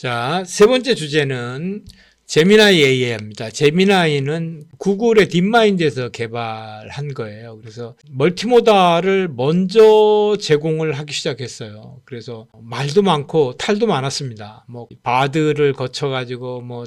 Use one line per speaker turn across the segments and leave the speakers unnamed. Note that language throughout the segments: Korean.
자, 세 번째 주제는 제미나이 AI입니다. 제미나이는 구글의 딥마인드에서 개발한 거예요. 그래서 멀티모달을 먼저 제공을 하기 시작했어요. 그래서 말도 많고 탈도 많았습니다. 뭐 바드를 거쳐가지고 뭐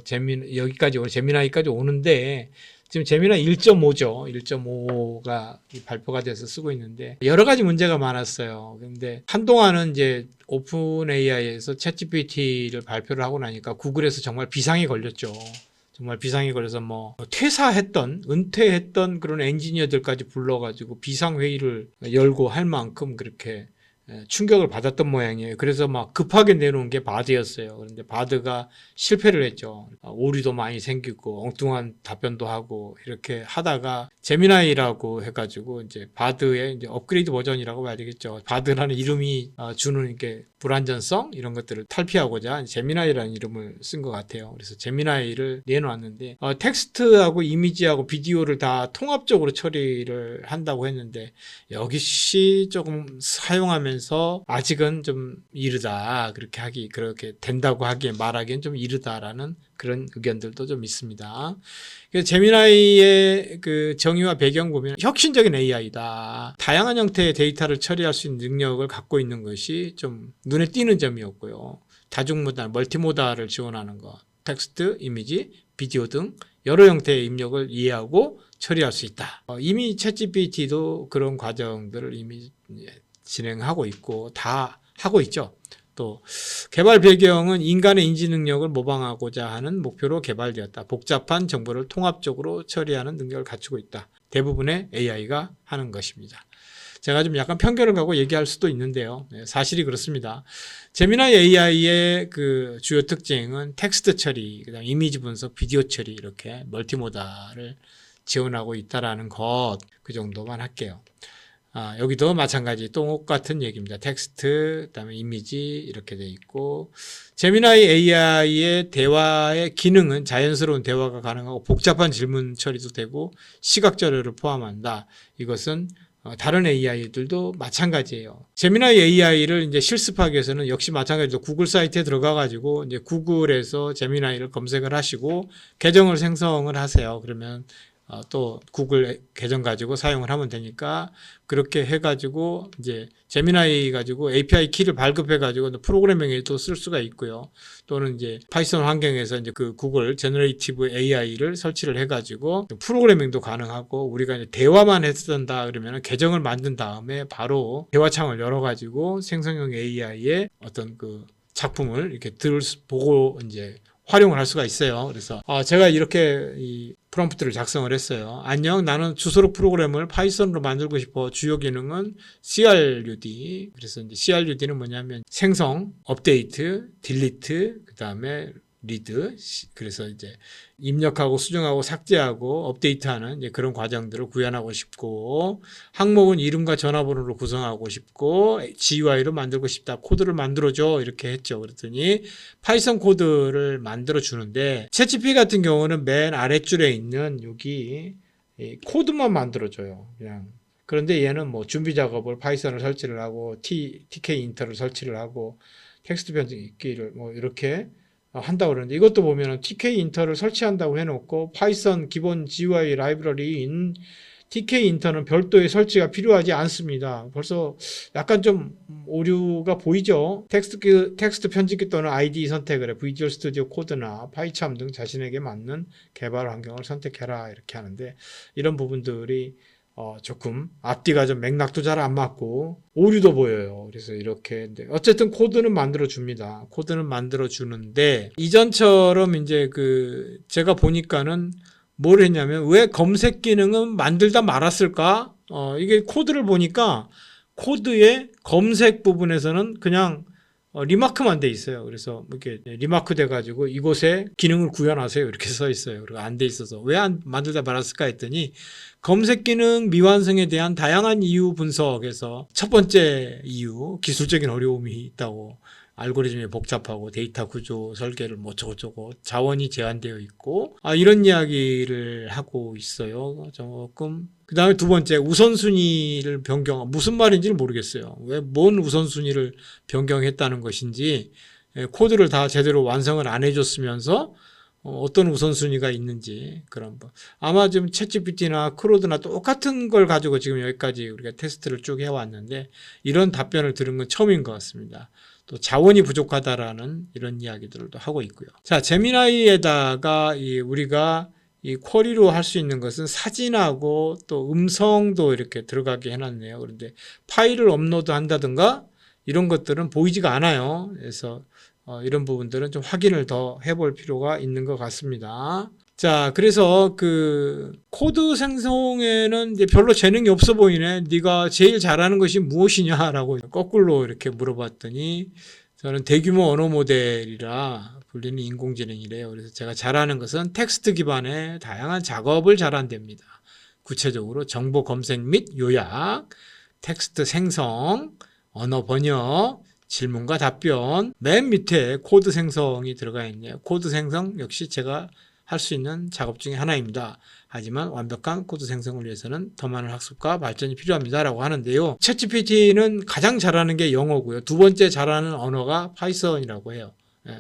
여기까지 제미나이까지 오는데 지금 제미나이 1.5죠. 1.5가 발표가 돼서 쓰고 있는데 여러 가지 문제가 많았어요. 근데 한동안은 이제 오픈 AI에서 챗GPT를 발표를 하고 나니까 구글에서 정말 비상이 걸렸죠. 정말 비상이 걸려서 뭐 은퇴했던 그런 엔지니어들까지 불러가지고 비상회의를 열고 할 만큼 그렇게 충격을 받았던 모양이에요. 그래서 막 급하게 내놓은 게 바드였어요. 그런데 바드가 실패를 했죠. 오류도 많이 생기고 엉뚱한 답변도 하고 이렇게 하다가 제미나이라고 해가지고 이제 바드의 이제 업그레이드 버전이라고 봐야 되겠죠. 바드라는 이름이 주는 이렇게 불안전성 이런 것들을 탈피하고자 제미나이라는 이름을 쓴 것 같아요. 그래서 제미나이를 내놓았는데 텍스트하고 이미지하고 비디오를 다 통합적으로 처리를 한다고 했는데 여기시 조금 사용하면서 아직은 좀 이르다 그렇게 된다고 하기에 말하기엔 좀 이르다라는 그런 의견들도 좀 있습니다. 그래서 제미나이의 그 정의와 배경 보면 혁신적인 AI다. 다양한 형태의 데이터를 처리할 수 있는 능력을 갖고 있는 것이 좀 눈에 띄는 점이었고요. 다중모달, 멀티모달을 지원하는 것, 텍스트, 이미지, 비디오 등 여러 형태의 입력을 이해하고 처리할 수 있다. 이미 챗GPT도 그런 과정들을 이미 진행하고 있고 다 하고 있죠. 또 개발 배경은 인간의 인지 능력을 모방하고자 하는 목표로 개발되었다. 복잡한 정보를 통합적으로 처리하는 능력을 갖추고 있다. 대부분의 AI가 하는 것입니다. 제가 좀 약간 편견을 갖고 얘기할 수도 있는데요. 사실이 그렇습니다. 제미나이 AI의 그 주요 특징은 텍스트 처리, 그다음 이미지 분석, 비디오 처리 이렇게 멀티모달을 지원하고 있다라는 것, 그 정도만 할게요. 여기도 마찬가지 똑같은 얘기입니다. 텍스트, 그다음에 이미지 이렇게 돼 있고 제미나이 AI의 대화의 기능은 자연스러운 대화가 가능하고 복잡한 질문 처리도 되고 시각 자료를 포함한다. 이것은 다른 AI들도 마찬가지예요. 제미나이 AI를 이제 실습하기 위해서는 역시 마찬가지로 구글 사이트에 들어가가지고 이제 구글에서 제미나이를 검색을 하시고 계정을 생성을 하세요. 그러면 또 구글 계정 가지고 사용을 하면 되니까 그렇게 해가지고 이제 제미나이 가지고 API 키를 발급해가지고 프로그래밍에도 쓸 수가 있고요. 또는 이제 파이썬 환경에서 이제 그 구글 제너레이티브 AI를 설치를 해가지고 프로그래밍도 가능하고 우리가 이제 대화만 했었다 그러면 계정을 만든 다음에 바로 대화창을 열어가지고 생성형 AI의 어떤 그 작품을 이렇게 보고 이제 활용을 할 수가 있어요. 그래서 제가 이렇게 이 프롬프트를 작성을 했어요. 안녕, 나는 주소록 프로그램을 파이썬으로 만들고 싶어. 주요 기능은 CRUD. 그래서 이제 CRUD는 뭐냐면 생성, 업데이트, 딜리트, 그 다음에 리드. 그래서 이제 입력하고 수정하고 삭제하고 업데이트하는 이제 그런 과정들을 구현하고 싶고, 항목은 이름과 전화번호로 구성하고 싶고, GUI로 만들고 싶다. 코드를 만들어줘. 이렇게 했죠. 그랬더니 파이썬 코드를 만들어 주는데 챗GPT 같은 경우는 맨 아랫줄에 있는 여기 코드만 만들어줘요. 그냥. 그런데 얘는 뭐 준비 작업을 파이썬을 설치를 하고 TK 인터를 설치를 하고 텍스트 변환기를 뭐 이렇게 한다고 그러는데 이것도 보면은 TK 인터를 설치한다고 해놓고 파이썬 기본 GUI 라이브러리인 TK 인터는 별도의 설치가 필요하지 않습니다. 벌써 약간 좀 오류가 보이죠? 텍스트 편집기 또는 IDE 선택을 해. 비주얼 스튜디오 코드나 파이참 등 자신에게 맞는 개발 환경을 선택해라. 이렇게 하는데 이런 부분들이 조금 앞뒤가 좀 맥락도 잘 안 맞고 오류도 보여요. 그래서 이렇게 어쨌든 코드는 만들어 줍니다. 코드는 만들어 주는데 이전처럼 이제 그 제가 보니까는 뭘 했냐면 왜 검색 기능은 만들다 말았을까? 이게 코드를 보니까 코드의 검색 부분에서는 그냥 리마크만 돼 있어요. 그래서 이렇게 리마크 돼가지고 이곳에 기능을 구현하세요. 이렇게 써 있어요. 그리고 안 돼 있어서 왜 안 만들다 말았을까 했더니 검색 기능 미완성에 대한 다양한 이유 분석에서 첫 번째 이유 기술적인 어려움이 있다고. 알고리즘이 복잡하고 데이터 구조 설계를 뭐 저거저거 자원이 제한되어 있고 이런 이야기를 하고 있어요. 조금 그 다음에 두 번째 우선순위를 변경 무슨 말인지는 모르겠어요. 왜 뭔 우선순위를 변경했다는 것인지 코드를 다 제대로 완성을 안 해줬으면서 어떤 우선순위가 있는지 그런 거. 아마 지금 챗GPT나 크로드나 똑같은 걸 가지고 지금 여기까지 우리가 테스트를 쭉 해왔는데 이런 답변을 들은 건 처음인 것 같습니다. 또 자원이 부족하다라는 이런 이야기들도 하고 있고요. 자, 제미나이에다가 우리가 이 쿼리로 할 수 있는 것은 사진하고 또 음성도 이렇게 들어가게 해놨네요. 그런데 파일을 업로드 한다든가 이런 것들은 보이지가 않아요. 그래서 이런 부분들은 좀 확인을 더 해볼 필요가 있는 것 같습니다. 자, 그래서 그 코드 생성에는 이제 별로 재능이 없어 보이네. 네가 제일 잘하는 것이 무엇이냐라고 거꾸로 이렇게 물어봤더니 저는 대규모 언어 모델이라 불리는 인공지능이래요. 그래서 제가 잘하는 것은 텍스트 기반의 다양한 작업을 잘한답니다. 구체적으로 정보 검색 및 요약, 텍스트 생성, 언어 번역, 질문과 답변, 맨 밑에 코드 생성이 들어가 있네요. 코드 생성 역시 제가 할 수 있는 작업 중에 하나입니다. 하지만 완벽한 코드 생성을 위해서는 더 많은 학습과 발전이 필요합니다. 라고 하는데요. 챗GPT는 가장 잘하는 게 영어고요. 두 번째 잘하는 언어가 파이썬이라고 해요.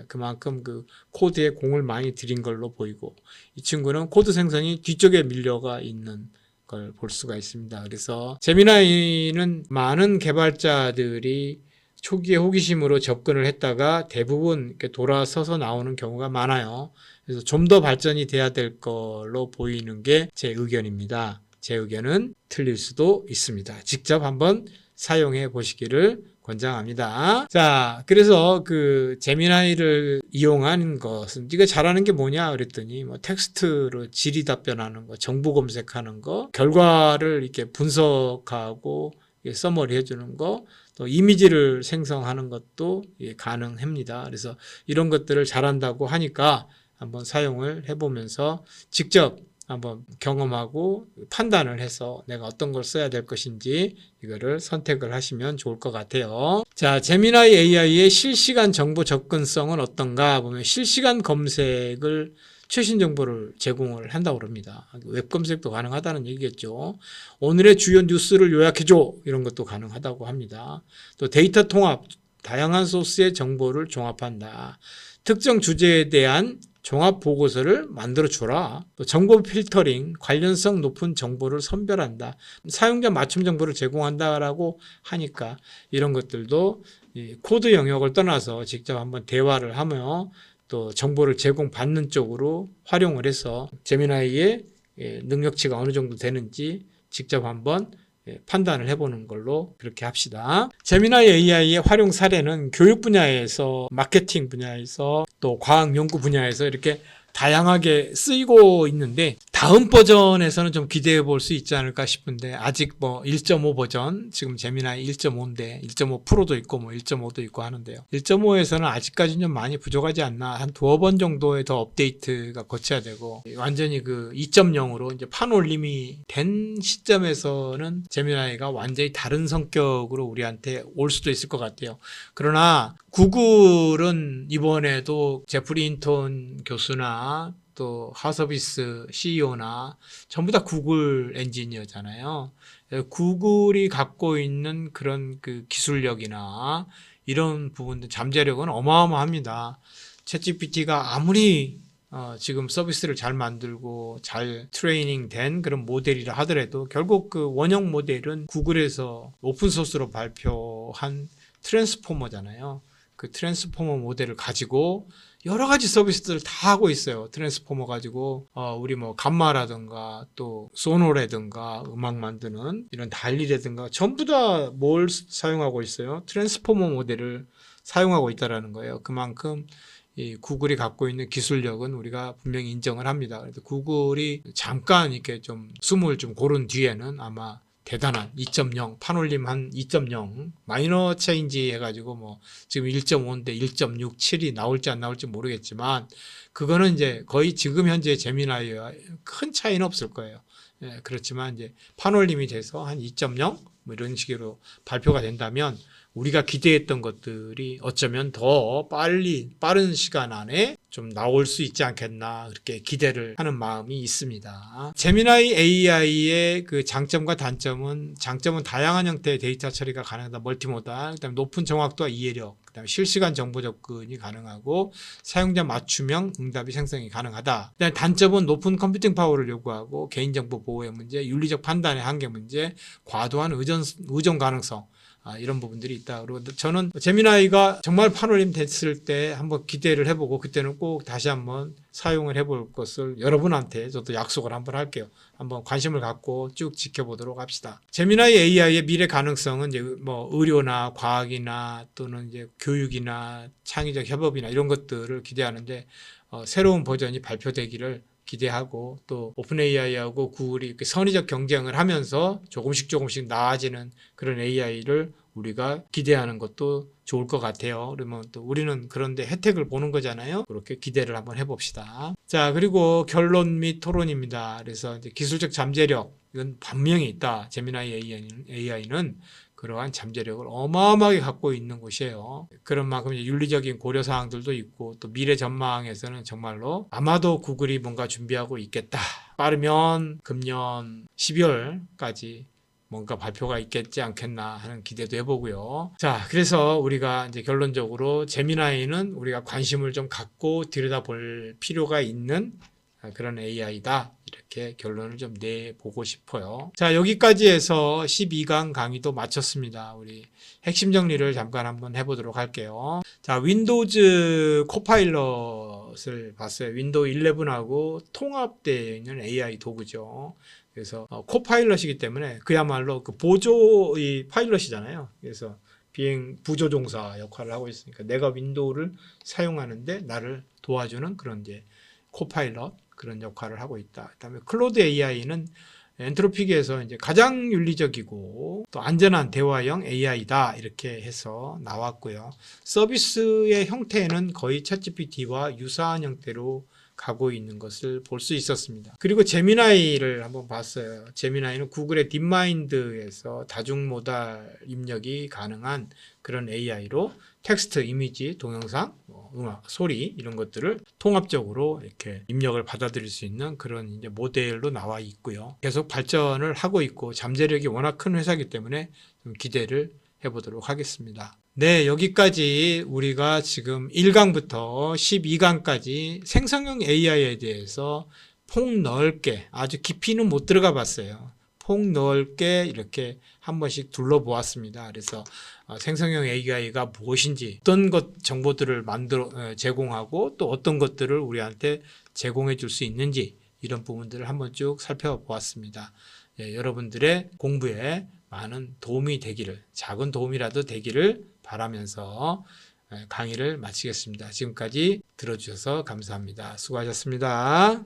그만큼 그 코드에 공을 많이 들인 걸로 보이고 이 친구는 코드 생성이 뒤쪽에 밀려가 있는 걸 볼 수가 있습니다. 그래서 제미나이는 많은 개발자들이 초기에 호기심으로 접근을 했다가 대부분 이렇게 돌아서서 나오는 경우가 많아요. 그래서 좀 더 발전이 돼야 될 걸로 보이는 게 제 의견입니다. 제 의견은 틀릴 수도 있습니다. 직접 한번 사용해 보시기를 권장합니다. 자, 그래서 그 제미나이를 이용한 것은 네가 잘하는 게 뭐냐 그랬더니 뭐 텍스트로 질의 답변하는 거, 정보 검색하는 거, 결과를 이렇게 분석하고 서머리 해주는 거, 또 이미지를 생성하는 것도 가능합니다. 그래서 이런 것들을 잘한다고 하니까 한번 사용을 해보면서 직접 한번 경험하고 판단을 해서 내가 어떤 걸 써야 될 것인지 이거를 선택을 하시면 좋을 것 같아요. 자, 제미나이 AI의 실시간 정보 접근성은 어떤가 보면 실시간 검색을 최신 정보를 제공을 한다고 합니다. 웹 검색도 가능하다는 얘기겠죠. 오늘의 주요 뉴스를 요약해줘 이런 것도 가능하다고 합니다. 또 데이터 통합, 다양한 소스의 정보를 종합한다. 특정 주제에 대한 종합 보고서를 만들어 주라. 또 정보 필터링, 관련성 높은 정보를 선별한다. 사용자 맞춤 정보를 제공한다라고 하니까 이런 것들도 코드 영역을 떠나서 직접 한번 대화를 하며 또 정보를 제공받는 쪽으로 활용을 해서 제미나이의 능력치가 어느 정도 되는지 직접 한번 판단을 해보는 걸로 그렇게 합시다. 제미나이 AI의 활용 사례는 교육 분야에서, 마케팅 분야에서, 또 과학 연구 분야에서 이렇게 다양하게 쓰이고 있는데 다음 버전에서는 좀 기대해 볼 수 있지 않을까 싶은데 아직 뭐 1.5 버전, 지금 제미나이 1.5인데 1.5 프로도 있고 뭐 1.5도 있고 하는데요. 1.5에서는 아직까지는 좀 많이 부족하지 않나. 한 두어 번 정도의 더 업데이트가 거쳐야 되고 완전히 그 2.0으로 이제 판올림이 된 시점에서는 제미나이가 완전히 다른 성격으로 우리한테 올 수도 있을 것 같아요. 그러나 구글은 이번에도 제프리 힌턴 교수나 또 하서비스 CEO나 전부 다 구글 엔지니어잖아요. 구글이 갖고 있는 그런 그 기술력이나 이런 부분들 잠재력은 어마어마합니다. 챗GPT가 아무리 지금 서비스를 잘 만들고 잘 트레이닝 된 그런 모델이라 하더라도 결국 그 원형 모델은 구글에서 오픈소스로 발표한 트랜스포머잖아요. 그 트랜스포머 모델을 가지고 여러 가지 서비스들을 다 하고 있어요. 트랜스포머 가지고 우리 뭐 감마라든가 또 소노라든가 음악 만드는 이런 달리라든가 전부 다 뭘 사용하고 있어요? 트랜스포머 모델을 사용하고 있다라는 거예요. 그만큼 이 구글이 갖고 있는 기술력은 우리가 분명히 인정을 합니다. 그래서 구글이 잠깐 이렇게 좀 숨을 좀 고른 뒤에는 아마 대단한 2.0, 판올림 한 2.0 마이너 체인지 해가지고 뭐 지금 1.5인데 1.67이 나올지 안 나올지 모르겠지만 그거는 이제 거의 지금 현재 제미나이와 큰 차이는 없을 거예요. 그렇지만 이제 판올림이 돼서 한 2.0 뭐 이런 식으로 발표가 된다면 우리가 기대했던 것들이 어쩌면 더 빠른 시간 안에 좀 나올 수 있지 않겠나 그렇게 기대를 하는 마음이 있습니다. 제미나이 AI의 그 장점과 단점은 장점은 다양한 형태의 데이터 처리가 가능하다. 멀티모달, 그다음에 높은 정확도와 이해력, 그다음에 실시간 정보 접근이 가능하고 사용자 맞춤형 응답이 생성이 가능하다. 그다음에 단점은 높은 컴퓨팅 파워를 요구하고 개인정보 보호의 문제, 윤리적 판단의 한계 문제, 과도한 의존 가능성 이런 부분들이 있다. 그리고 저는 제미나이가 정말 8월임 됐을 때 한번 기대를 해보고 그때는 꼭 다시 한번 사용을 해볼 것을 여러분한테 저도 약속을 한번 할게요. 한번 관심을 갖고 쭉 지켜보도록 합시다. 제미나이 AI의 미래 가능성은 이제 뭐 의료나 과학이나 또는 이제 교육이나 창의적 협업이나 이런 것들을 기대하는데 새로운 버전이 발표되기를 기대하고 또 오픈 AI하고 구글이 이렇게 선의적 경쟁을 하면서 조금씩 나아지는 그런 AI를 우리가 기대하는 것도 좋을 것 같아요. 그러면 또 우리는 그런데 혜택을 보는 거잖아요. 그렇게 기대를 한번 해봅시다. 자, 그리고 결론 및 토론입니다. 그래서 이제 기술적 잠재력 이건 분명히 있다. 제미나이 AI는 그러한 잠재력을 어마어마하게 갖고 있는 곳이에요. 그런 만큼 윤리적인 고려사항들도 있고 또 미래 전망에서는 정말로 아마도 구글이 뭔가 준비하고 있겠다. 빠르면 금년 12월까지 뭔가 발표가 있겠지 않겠나 하는 기대도 해보고요. 자, 그래서 우리가 이제 결론적으로 제미나이는 우리가 관심을 좀 갖고 들여다볼 필요가 있는 그런 AI다. 이렇게 결론을 좀 내보고 싶어요. 자, 여기까지 해서 12강 강의도 마쳤습니다. 우리 핵심 정리를 잠깐 한번 해보도록 할게요. 자, 윈도우즈 코파일럿을 봤어요. 윈도우 11하고 통합되어 있는 AI 도구죠. 그래서 코파일럿이기 때문에 그야말로 그 보조의 파일럿이잖아요. 그래서 비행 부조종사 역할을 하고 있으니까 내가 윈도우를 사용하는데 나를 도와주는 그런 이제 코파일럿 그런 역할을 하고 있다. 그다음에 클로드 AI는 엔트로피계에서 이제 가장 윤리적이고 또 안전한 대화형 AI다 이렇게 해서 나왔고요. 서비스의 형태는 거의 챗GPT와 유사한 형태로 가고 있는 것을 볼 수 있었습니다. 그리고 제미나이를 한번 봤어요. 제미나이는 구글의 딥마인드에서 다중모달 입력이 가능한 그런 AI로 텍스트, 이미지, 동영상, 음악, 소리 이런 것들을 통합적으로 이렇게 입력을 받아들일 수 있는 그런 이제 모델로 나와 있고요. 계속 발전을 하고 있고 잠재력이 워낙 큰 회사이기 때문에 좀 기대를 해보도록 하겠습니다. 네, 여기까지 우리가 지금 1강부터 12강까지 생성형 AI에 대해서 폭넓게 아주 깊이는 못 들어가 봤어요. 폭넓게 이렇게 한 번씩 둘러보았습니다. 그래서 생성형 AI가 무엇인지 어떤 정보들을 제공하고 또 어떤 것들을 우리한테 제공해 줄 수 있는지 이런 부분들을 한번 쭉 살펴보았습니다. 예, 여러분들의 공부에 많은 도움이 되기를, 작은 도움이라도 되기를 바라면서 강의를 마치겠습니다. 지금까지 들어주셔서 감사합니다. 수고하셨습니다.